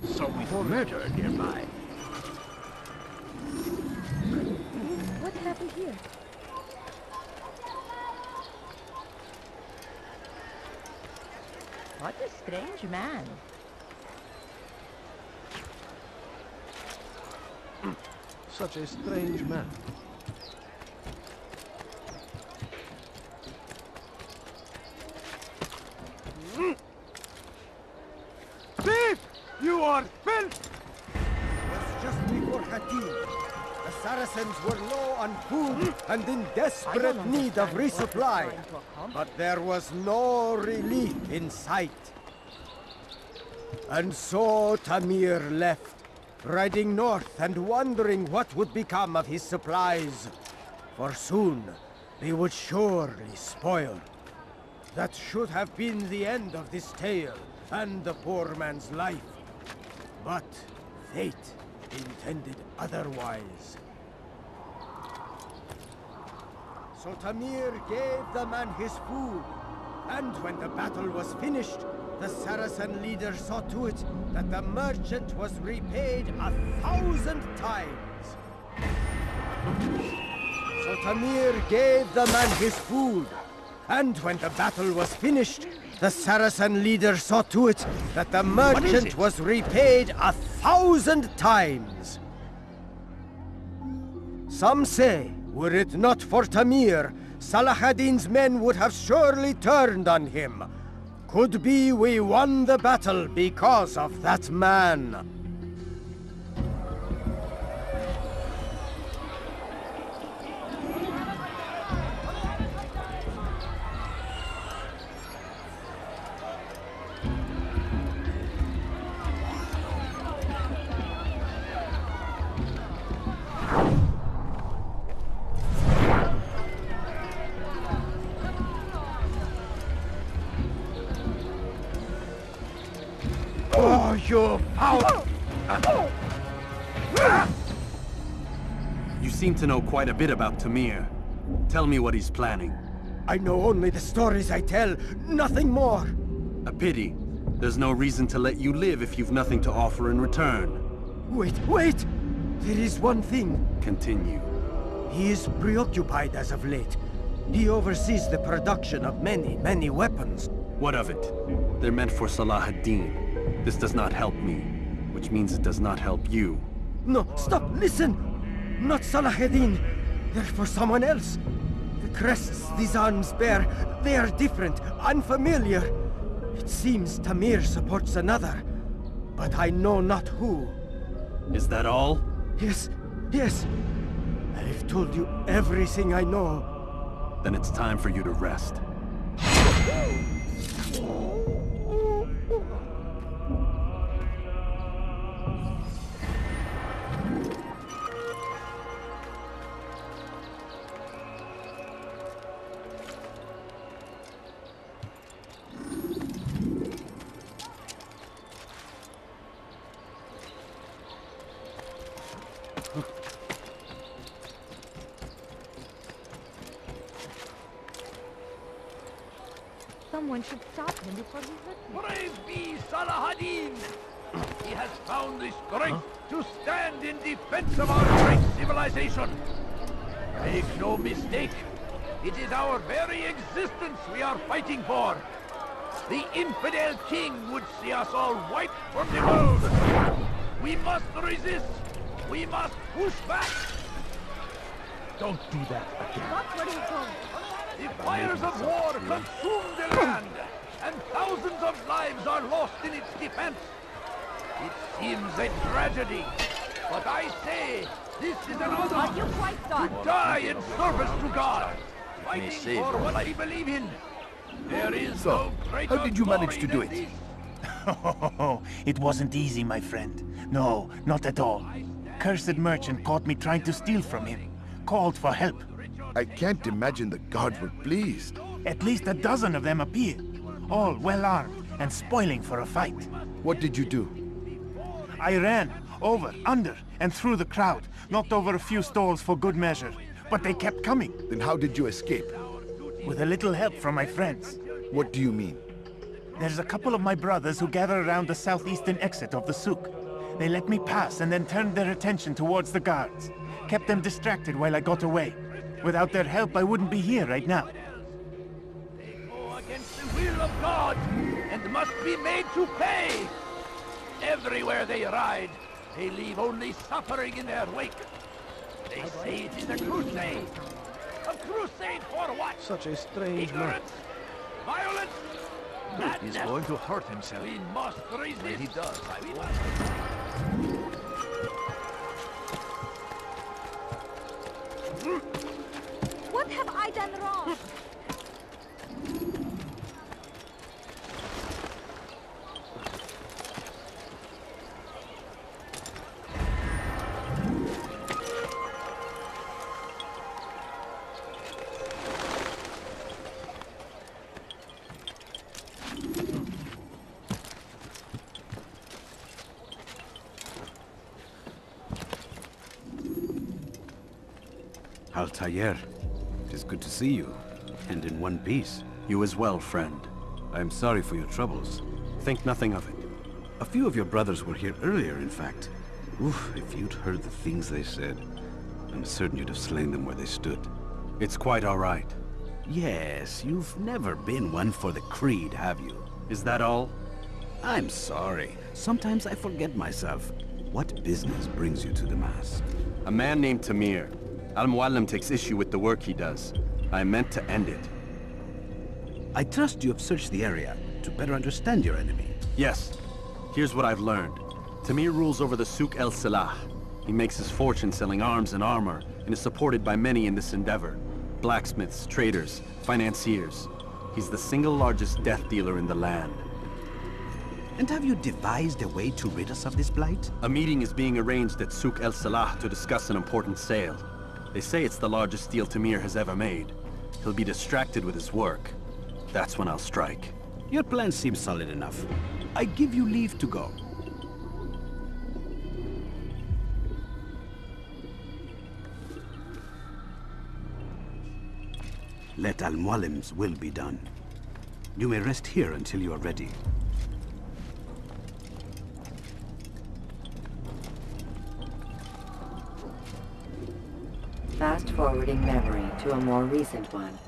So with murder nearby. What happened here? What a strange man. Such a strange man. Thief! You are filth! It was just before Hattin. The Saracens were low on food and in desperate need of resupply. But there was no relief in sight. And so Tamir left, riding north and wondering what would become of his supplies. For soon, they would surely spoil. That should have been the end of this tale and the poor man's life. But fate intended otherwise. So Tamir gave the man his food, and when the battle was finished, the Saracen leader saw to it that the merchant was repaid 1,000 times. So Tamir gave the man his food, and when the battle was finished, the Saracen leader saw to it that the merchant was repaid 1,000 times. Some say, were it not for Tamir, Salah ad-Din's men would have surely turned on him. Could be we won the battle because of that man. Oh, you foul! You seem to know quite a bit about Tamir. Tell me what he's planning. I know only the stories I tell, nothing more. A pity. There's no reason to let you live if you've nothing to offer in return. Wait! There is one thing. Continue. He is preoccupied as of late. He oversees the production of many weapons. What of it? They're meant for Salah ad-Din. This does not help me, which means it does not help you. No, stop, listen! Not Salah ad-Din. They're for someone else. The crests these arms bear, they are different, unfamiliar. It seems Tamir supports another, but I know not who. Is that all? Yes. I've told you everything I know. Then it's time for you to rest. Someone should stop him before he hurts me. Praise be Salah ad-Din! He has found the strength to stand in defense of our great civilization. Make no mistake, it is our very existence we are fighting for. The infidel king would see us all wiped from the world. We must resist. We must push back. Don't do that again. That's where he's going. The fires of war consume the land, and thousands of lives are lost in its defense. It seems a tragedy, but I say this is an honor Are you quite done? to die in service to God, fighting for what we believe in. There is no greater how did you manage to do glory it? than Oh, it wasn't easy, my friend. No, not at all. Cursed merchant caught me trying to steal from him. Called for help. I can't imagine the guards were pleased. At least a dozen of them appeared. All well armed and spoiling for a fight. What did you do? I ran over, under, and through the crowd. Knocked over a few stalls for good measure. But they kept coming. Then how did you escape? With a little help from my friends. What do you mean? There's a couple of my brothers who gather around the southeastern exit of the souk. They let me pass and then turned their attention towards the guards. Kept them distracted while I got away. Without their help, I wouldn't be here right now. They go against the will of God and must be made to pay. Everywhere they ride, they leave only suffering in their wake. They say it is a crusade. A crusade for what? Such a strange man. Ignorance, violence, madness. He's going to hurt himself. We must resist. When he does, I We will. must. What have I done wrong? Altair, it is good to see you, and in one piece. You as well, friend. I am sorry for your troubles. Think nothing of it. A few of your brothers were here earlier, in fact. Oof, if you'd heard the things they said, I'm certain you'd have slain them where they stood. It's quite all right. Yes, you've never been one for the creed, have you? Is that all? I'm sorry. Sometimes I forget myself. What business brings you to the Mass? A man named Tamir. Al-Mualim takes issue with the work he does. I meant to end it. I trust you have searched the area to better understand your enemy. Yes. Here's what I've learned. Tamir rules over the Souk El Salah. He makes his fortune selling arms and armor, and is supported by many in this endeavor. Blacksmiths, traders, financiers. He's the single largest death dealer in the land. And have you devised a way to rid us of this blight? A meeting is being arranged at Souk El Salah to discuss an important sale. They say it's the largest deal Tamir has ever made. He'll be distracted with his work. That's when I'll strike. Your plan seems solid enough. I give you leave to go. Let Al-Mualim's will be done. You may rest here until you are ready. Fast-forwarding memory to a more recent one.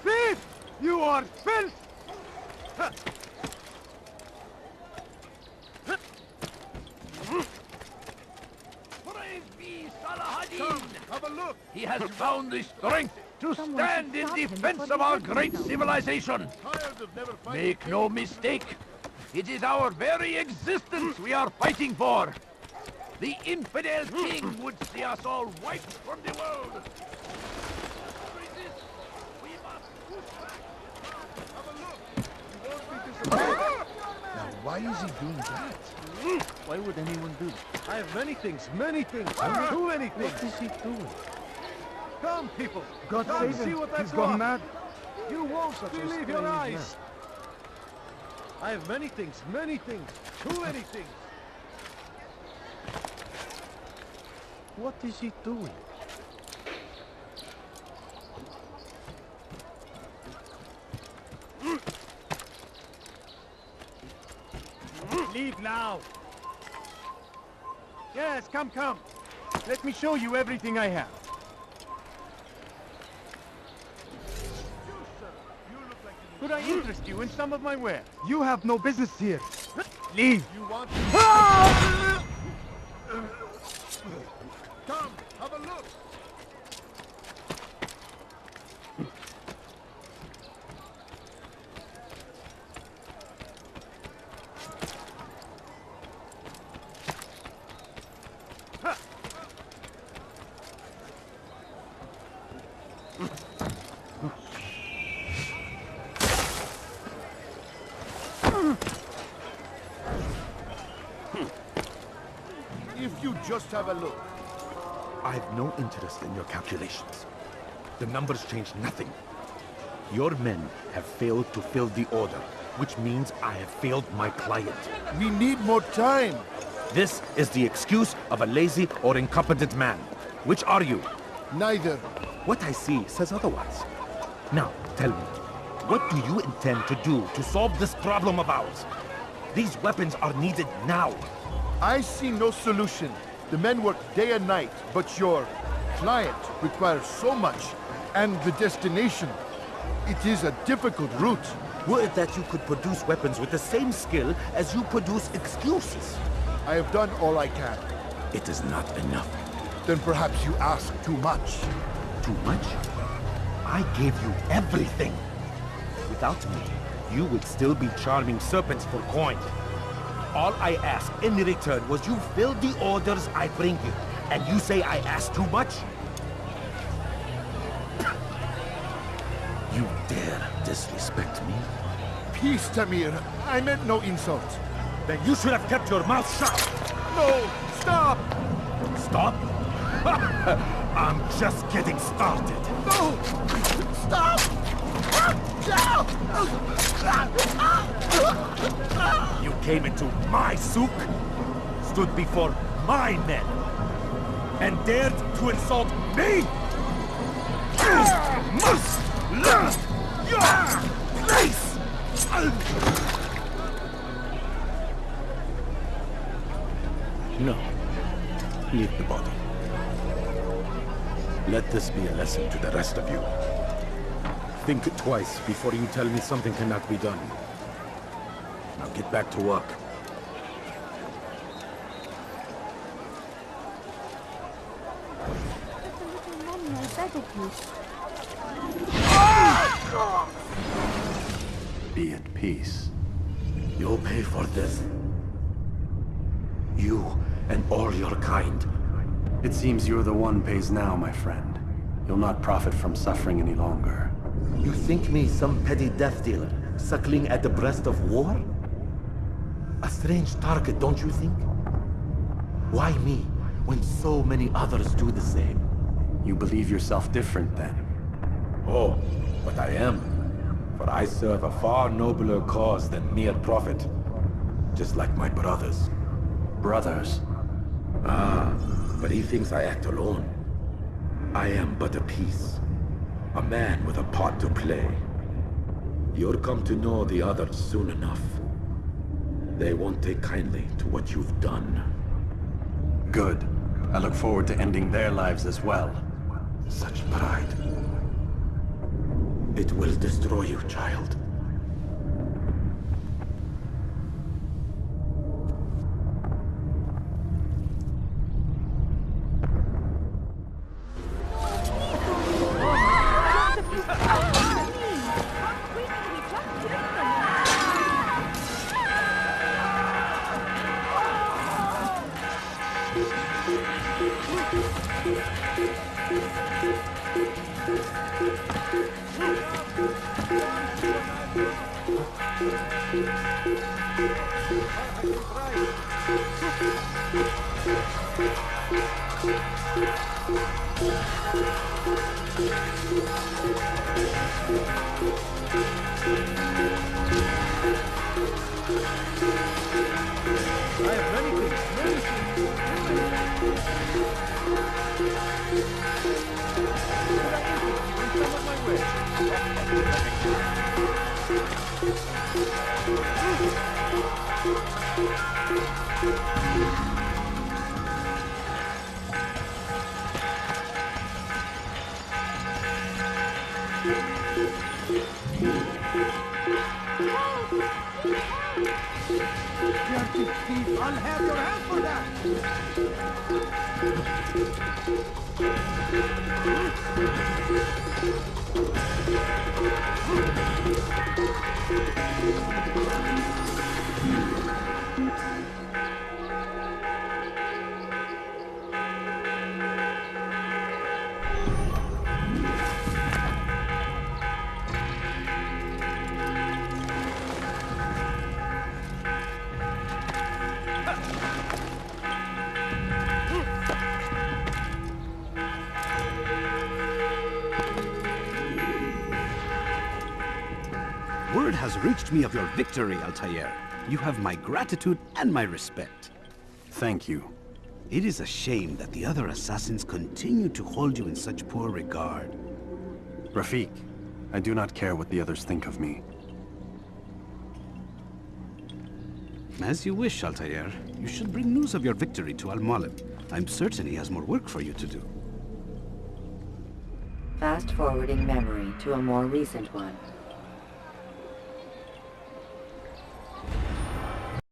Thief! You are filth! Praise be Salah-ad-Din! Have a look. He has found the strength to Someone stand should in stop him defense before of he our hurts great himself. civilization. Tired of never fighting. Make no mistake. It is our very existence we are fighting for. The infidel king would see us all wiped from the world. Resist. We must push back. Now, why is he doing that? Why would anyone do that? I have many things, too many things. What is he doing? Come, people. God Come save see him. what I've He's gone got. mad. You won't Such a believe your strange eyes. I have many things, too many things. What is he doing? Leave now. Yes, come. Let me show you everything I have. Could I interest you in some of my wares? You have no business here. Leave. You want Come, have a look. If you just have a look. I've no interest in your calculations. The numbers change nothing. Your men have failed to fill the order, which means I have failed my client. We need more time. This is the excuse of a lazy or incompetent man. Which are you? Neither. What I see says otherwise. Now, tell me, what do you intend to do to solve this problem of ours? These weapons are needed now. I see no solution. The men work day and night, but your client requires so much, and the destination. It is a difficult route. Were it that you could produce weapons with the same skill as you produce excuses? I have done all I can. It is not enough. Then perhaps you ask too much. Too much? I gave you everything. Without me, you would still be charming serpents for coin. All I ask in return was you fill the orders I bring you. And you say I ask too much? You dare disrespect me? Peace, Tamir. I meant no insult. Then you should have kept your mouth shut. No! Stop! Stop? I'm just getting started. No! Stop! You came into my souk, stood before my men, and dared to insult me? You must learn your place! No. Leave the body. Let this be a lesson to the rest of you. Think twice before you tell me something cannot be done. Now get back to work. Just a little money, I beg of you. Be at peace. You'll pay for this. You and all your kind. It seems you're the one pays now, my friend. You'll not profit from suffering any longer. You think me some petty death dealer, suckling at the breast of war? A strange target, don't you think? Why me, when so many others do the same? You believe yourself different, then? Oh, but I am. For I serve a far nobler cause than mere profit. Just like my brothers. Brothers? Ah, but he thinks I act alone. I am but a piece. A man with a part to play. You'll come to know the others soon enough. They won't take kindly to what you've done. Good. I look forward to ending their lives as well. Such pride. It will destroy you, child. I'll have your help for that! Word has reached me of your victory, Altair. You have my gratitude and my respect. Thank you. It is a shame that the other assassins continue to hold you in such poor regard. Rafik, I do not care what the others think of me. As you wish, Altair. You should bring news of your victory to Al-Mualim. I'm certain he has more work for you to do. Fast forwarding memory to a more recent one.